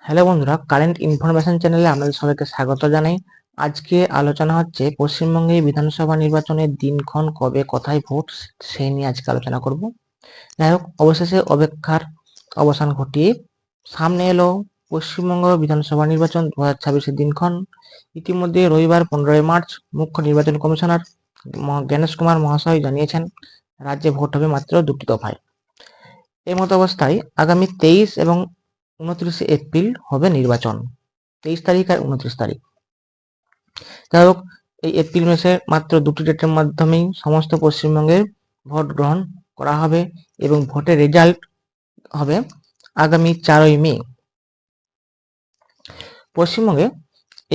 Hello বন্ধুরা, current information চ্যানেলে আপনাদের সবাইকে স্বাগত জানাই। আজকে আলোচনা হচ্ছে পশ্চিমবঙ্গে বিধানসভা নির্বাচনের দিনক্ষণ কবে, কোথায় ভোট, সেই নিয়ে আজকে আলোচনা করব। যাই হোক, অবশেষে অপেক্ষার অবসান ঘটিয়ে সামনে এলো পশ্চিমবঙ্গ বিধানসভা নির্বাচন 2026-এর দিনক্ষণ। ইতিমধ্যে রবিবার 15 মার্চ মুখ্য নির্বাচন কমিশনার জ্ঞানেশ কুমার মহাশয় জানিয়েছেন রাজ্যে ভোট হবে মাত্র 2টি দফায়। এই মতো অবস্থায় আগামী 23 এবং 29 এপ্রিল হবে নির্বাচন, 23 তারিখ আর 29 তারিখ। যাই হোক, এই এপ্রিল মাসে মাত্র 2টি ডেটের মাধ্যমেই সমস্ত পশ্চিমবঙ্গের ভোট গ্রহণ করা হবে এবং ভোটের রেজাল্ট হবে আগামী 4ই মে। পশ্চিমবঙ্গে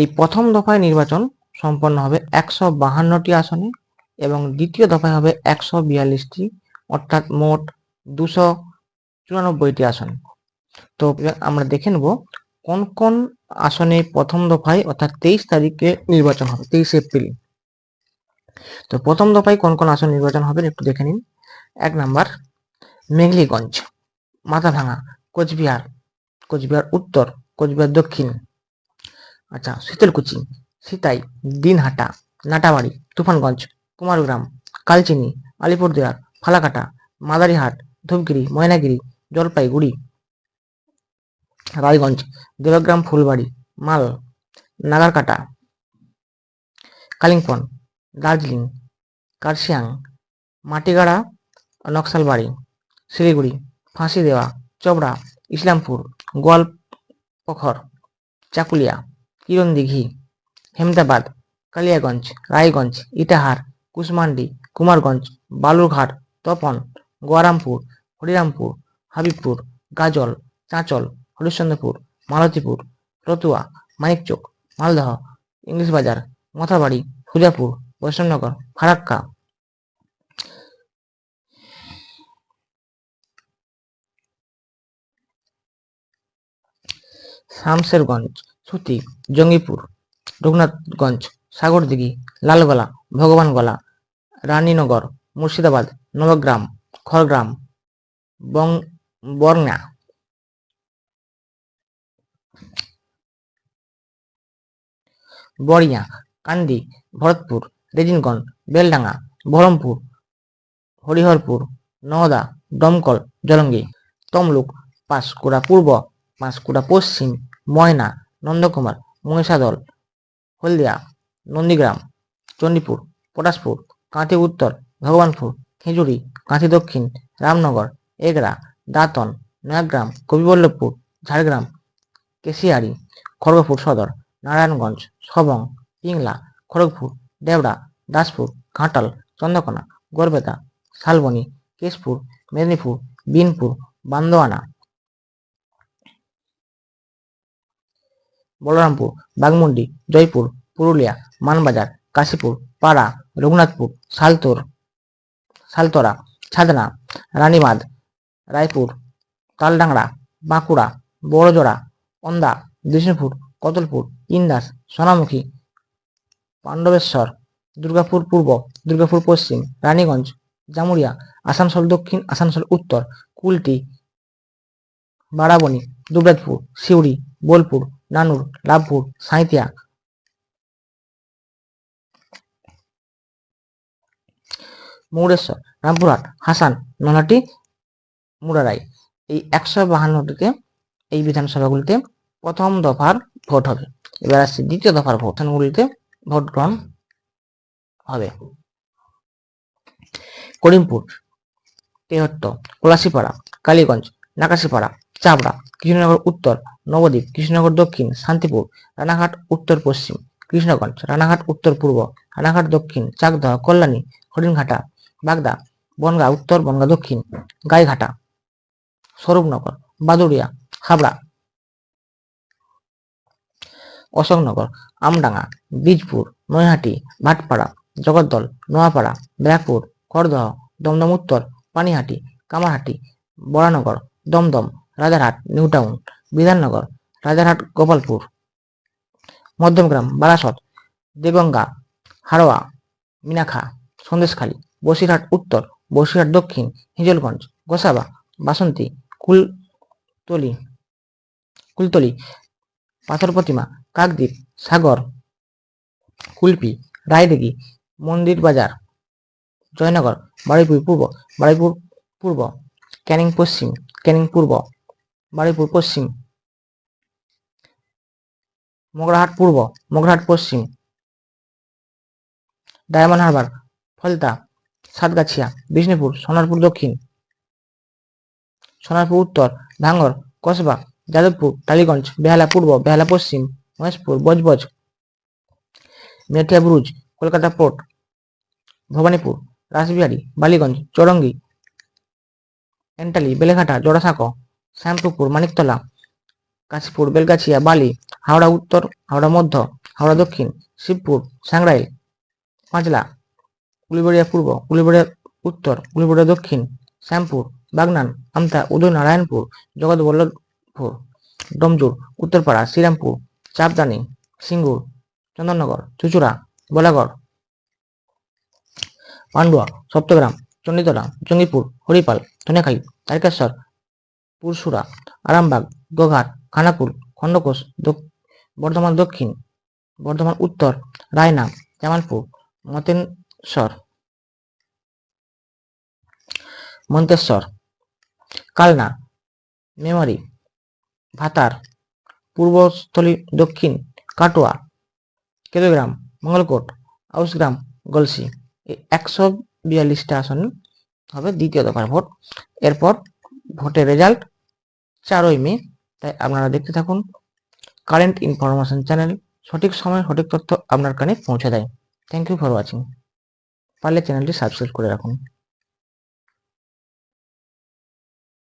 এই প্রথম দফায় নির্বাচন সম্পন্ন হবে 152টি আসনে এবং দ্বিতীয় দফায় হবে 142টি, অর্থাৎ মোট 294টি আসন। তো আমরা দেখে নেব কোন কোন আসনে প্রথম দফায় অর্থাৎ 23 তারিখে নির্বাচন হবে, 23 এপ্রিল। তো প্রথম দফায় কোন কোন আসন নির্বাচন হবে একটু দেখে নিন। 1 নম্বর মেঘলিগঞ্জ, মাথাভাঙা, কোচবিহার, কোচবিহার উত্তর, কোচবিহার দক্ষিণ, আচ্ছা শীতলকুচি, সিতাই, দিনহাটা, নাটাবাড়ি, তুফানগঞ্জ, কুমারগ্রাম, কালচিনি, আলিপুরদুয়ার, ফালাকাটা, মাদারিহাট, ধূপগুড়ি, ময়নাগুড়ি, জলপাইগুড়ি, রায়গঞ্জ, দেবগ্রাম, ফুলবাড়ি, মাল, নাগারকাটা, কালিম্পং, দার্জিলিং, কার্শিয়াং, মাটিগাড়া, নকশালবাড়ি, শিলিগুড়ি, ফাঁসিদেওয়া, চবড়া, ইসলামপুর, গোয়ালপখর, চাকুলিয়া, কিরণদিঘি, হেমদাবাদ, কালিয়াগঞ্জ, রায়গঞ্জ, ইটাহার, কুশমান্ডি, কুমারগঞ্জ, বালুরঘাট, তপন, গোয়ারামপুর, হরিরামপুর, হাবিবপুর, গাজল, চাঁচল, হরিশ্চন্দ্রপুর, মালতীপুর, রতুয়া, মানিকচক, মালদহ, ইংলিশ বাজার, মথাবাড়ি, সুজাপুর, বৈষ্ণবনগর, ফারাক্কা, শামশেরগঞ্জ, সুতি, জঙ্গিপুর, রঘুনাথগঞ্জ, সাগরদিঘি, লালগোলা, ভগবানগোলা, রানীনগর, মুর্শিদাবাদ, নবগ্রাম, খড়গ্রাম, বরঙ্গা, বড়িয়া, কান্দি, ভরতপুর, রেজিনগঞ্জ, বেলডাঙ্গা, বহরমপুর, হরিহরপুর, নওদা, দমকল, জলঙ্গি, তমলুক, পাঁশকুড়া পূর্ব, পাঁশকুড়া পশ্চিম, ময়না, নন্দকুমার, মহিষাদল, হলদিয়া, নন্দীগ্রাম, চণ্ডীপুর, পটাশপুর, কাঁথি উত্তর, ভগবানপুর, খেজুরি, কাঁথি দক্ষিণ, রামনগর, এগরা, দাঁতন, নয়াগ্রাম, কবিবল্লভপুর, ঝাড়গ্রাম, কেশিয়ারি, খড়গপুর সদর, নারায়ণগঞ্জ, সবং, পিংলা, খড়গপুর, দেবড়া, দাসপুর, ঘাটাল, চন্দ্রকোনা, গড়বেতা, শালবনী, কেশপুর, মেদিনীপুর, বিনপুর, বান্দোয়ানা, বলরামপুর, বাগমুন্ডি, জয়পুর, পুরুলিয়া, মানবাজার, কাশীপুর, পাড়া, রঘুনাথপুর, সালতরা, ছাদনা, রানীবাঁধ, রায়পুর, তালডাংরা, বাঁকুড়া, বড়জোড়া, ondা, বিষ্ণুপুর, কতুলপুর, ইন্দাস, সোনামুখী, পাণ্ডবেশ্বর, দুর্গাপুর পূর্ব, দুর্গাপুর পশ্চিম, রানীগঞ্জ, জামুরিয়া, আসানসোল দক্ষিণ, আসানসোল উত্তর, কুলটি, বারাবণী, দুবরাজপুর, সিউড়ি, বোলপুর, নানুর, লাভপুর, সাঁইথিয়া, মৌরেশ্বর, রামপুরহাট, হাসান, নলহাটি, মুরারাই। এই 152টিতে এই বিধানসভাগুলিতে প্রথম দফার ভোট হবে। এবার আসছে দ্বিতীয় দফার ভোট, স্থানগুলিতে ভোট গ্রহণ হবে। করিমপুর, তেহট্ট, পলাশীপাড়া, কালীগঞ্জ, নাকাশীপাড়া, চাবড়া, কৃষ্ণনগর উত্তর, নবদ্বীপ, কৃষ্ণনগর দক্ষিণ, শান্তিপুর, রানাঘাট উত্তর পশ্চিম, কৃষ্ণগঞ্জ, রানাঘাট উত্তর পূর্ব, রানাঘাট দক্ষিণ, চাকদহ, কল্যাণী, হরিণঘাটা, বাগদা, বনগাঁ উত্তর, বনগাঁ দক্ষিণ, গাইঘাটা, স্বরূপনগর, বাদুড়িয়া, হাবড়া, অশোকনগর, আমডাঙ্গা, বীজপুর, নৈহাটি, ভাটপাড়া, জগদ্দল, নোয়াপাড়া, ব্যারাকপুর, খড়দহ, দমদম উত্তর, পানিহাটি, কামারহাটি, বরানগর, দমদম, রাজারহাট, নিউটাউন, বিধাননগর, রাজারহাট, গোপালপুর, মধ্যমগ্রাম, বারাসত, দেগঙ্গা, হাড়োয়া, মিনাখা, সন্দেশখালী, বসিরহাট উত্তর, বসিরহাট দক্ষিণ, হিজলগঞ্জ, গোসাবা, বাসন্তী, কুলতলি, পাথর প্রতিমা, কাকদ্বীপ, সাগর, কুলপি, রায়দিঘি, মন্দির বাজার, জয়নগর, বারুইপুর পূর্ব, বারুইপুর পূর্ব, ক্যানিং পশ্চিম, ক্যানিং পূর্ব, বারুইপুর পশ্চিম, মগরাহাট পূর্ব, মগরাহাট পশ্চিম, ডায়মন্ড হারবার, ফলতা, সাতগাছিয়া, বিষ্ণুপুর, সোনারপুর দক্ষিণ, সোনারপুর উত্তর, ভাঙড়, কসবা, যাদবপুর, টালিগঞ্জ, বেহালা পূর্ব, বেহালা পশ্চিম, মহেশপুর, বজবজ, মেটিয়া ব্রুজ, কলকাতা পোর্ট, ভবানীপুর, রাসবিহারী, বালিগঞ্জ, চৌরঙ্গি, এন্টালি, বেলেঘাটা, জোড়াসাঁকো, শ্যামপুকুর, মানিকতলা, কাশীপুর, বেলগাছিয়া, বালি, হাওড়া উত্তর, হাওড়া মধ্য, হাওড়া দক্ষিণ, শিবপুর, সাংরাইল, পাঁচলা, উলুবেড়িয়া পূর্ব, উলুবেড়িয়া উত্তর, উলুবেড়িয়া দক্ষিণ, শ্যামপুর, বাগনান, আমতা, উদয়নারায়ণপুর, জগৎবল্লভপুর, ডোমজুর, উত্তরপাড়া, শ্রীরামপুর, চাপদানি, সিঙ্গুর, চন্দননগর, চুচুড়া, বলাগড়, পান্ডুয়া, সপ্তগ্রাম, চণ্ডীতলা, জঙ্গিপুর, হরিপাল, ধনেখালি, তারকেশ্বর, পুরসুরা, আরামবাগ, গোঘাট, খানাকুল, খণ্ডঘোষ, বর্ধমান দক্ষিণ, বর্ধমান উত্তর, রায়না, জামালপুর, মন্তেশ্বর, কালনা, মেমারি, ভাতার, পূর্বস্থলী দক্ষিণ, কাটোয়া, কেদুগ্রাম, মঙ্গলকোট, আউসগ্রাম, গলসি। এই 142টা আসন হবে দ্বিতীয় দফার ভোট। এরপর ভোটের রেজাল্ট 4ই মে। তাই আপনারা দেখতে থাকুন কারেন্ট ইনফরমেশন চ্যানেল। সঠিক সময় সঠিক তথ্য আপনার কানে পৌঁছে দেয়। Thank you for watching. পারলে চ্যানেলটি সাবস্ক্রাইব করে রাখুন।